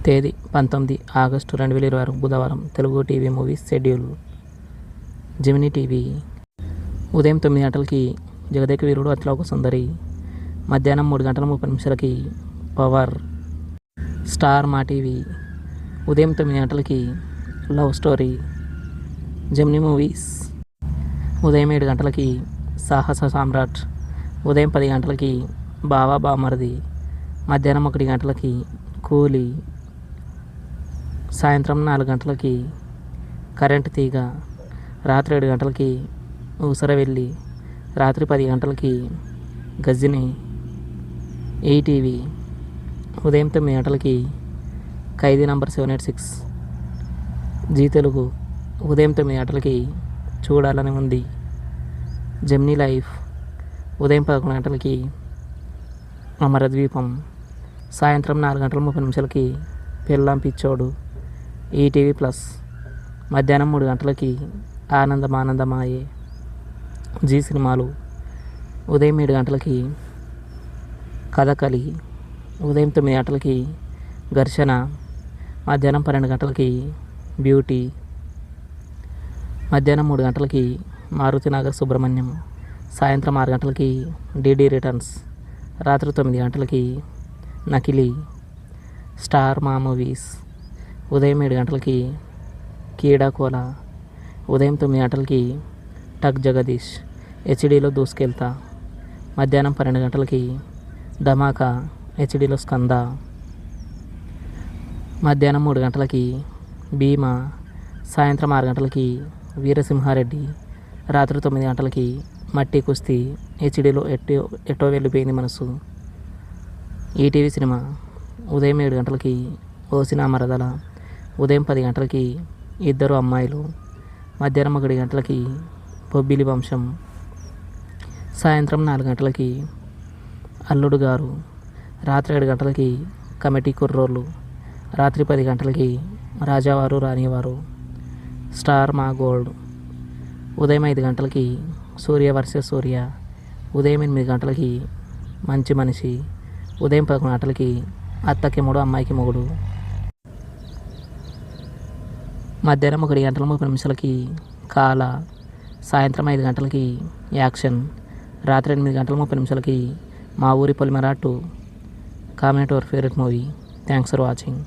తేదీ 19 ఆగస్టు 2026 బుధవారం. Telugu TV movies schedule. Gemini TV ఉదయం 9 గంటలకి జగదేక వీరుడు అతిలోక సుందరి. మధ్యాహ్నం 3 గంటల 30 నిమిషాలకి పవర్. స్టార్ మా టీవీ ఉదయం 9 గంటలకి లవ్ స్టోరీ. జెమినీ మూవీస్ ఉదయం 7 గంటలకి సాహస సామ్రాట్. ఉదయం 10 గంటలకి బావా బామర్ది. మధ్యాహ్నం 1 గంటలకి కూలీ. సాయంత్రం 4 గంటలకి కరెంటు తీగ. రాత్రి 7 గంటలకి ఊసరవెల్లి. రాత్రి 10 గంటలకి గజిని. ఈటీవీ ఉదయం 9 గంటలకి ఖైదీ నంబర్ 786. జీ తెలుగు ఉదయం 9 గంటలకి చూడాలని ఉంది. జెమినీ లైఫ్ ఉదయం 11 గంటలకి అమరద్వీపం. సాయంత్రం 4 గంటల 30 నిమిషాలకి పెళ్ళాం పిచ్చోడు. ETV plus. మధ్యాహ్నం 3 గంటలకి ఆనందమానందమాయే. జీ సినిమాలు ఉదయం 7 గంటలకి కథకలి. ఉదయం 9 గంటలకి ఘర్షణ. మధ్యాహ్నం 12 గంటలకి బ్యూటీ. మధ్యాహ్నం 3 గంటలకి మారుతినగర్ సుబ్రహ్మణ్యం. సాయంత్రం 6 గంటలకి డీడీ రిటర్న్స్. రాత్రి 9 గంటలకి నకిలీ. స్టార్ మా మూవీస్ ఉదయం 7 గంటలకి కీడాకోల. ఉదయం 9 గంటలకి టక్ జగదీష్ హెచ్డీలో దూసుకెళ్తా. మధ్యాహ్నం 12 గంటలకి ధమాకా హెచ్డీలో స్కంద. మధ్యాహ్నం 3 గంటలకి భీమా. సాయంత్రం 6 గంటలకి వీరసింహారెడ్డి. రాత్రి 9 గంటలకి మట్టి కుస్తీ హెచ్డీలో ఎటో వెళ్ళిపోయింది మనసు. ఈటీవీ సినిమా ఉదయం 7 గంటలకి ఓసిన మరదల. ఉదయం 10 గంటలకి ఇద్దరు అమ్మాయిలు. మధ్యాహ్నం 1 గంటలకి బొబ్బిలి వంశం. సాయంత్రం 4 గంటలకి అల్లుడు గారు. రాత్రి 7 గంటలకి కమిటీ కుర్రోళ్ళు. రాత్రి 10 గంటలకి రాజావారు రాణివారు. స్టార్ మా గోల్డ్ ఉదయం 5 గంటలకి సూర్య వర్సెస్ సూర్య. ఉదయం 8 గంటలకి మంచి మనిషి. ఉదయం 11 గంటలకి అత్తకి మొగుడు అమ్మాయికి మొగుడు. మధ్యాహ్నం 1 గంటల 30 నిమిషాలకి కాల. సాయంత్రం 5 గంటలకి యాక్షన్. రాత్రి 8 గంటల 30 నిమిషాలకి మా ఊరి పొలిమేర 2. Comment your favourite movie. Thanks for watching.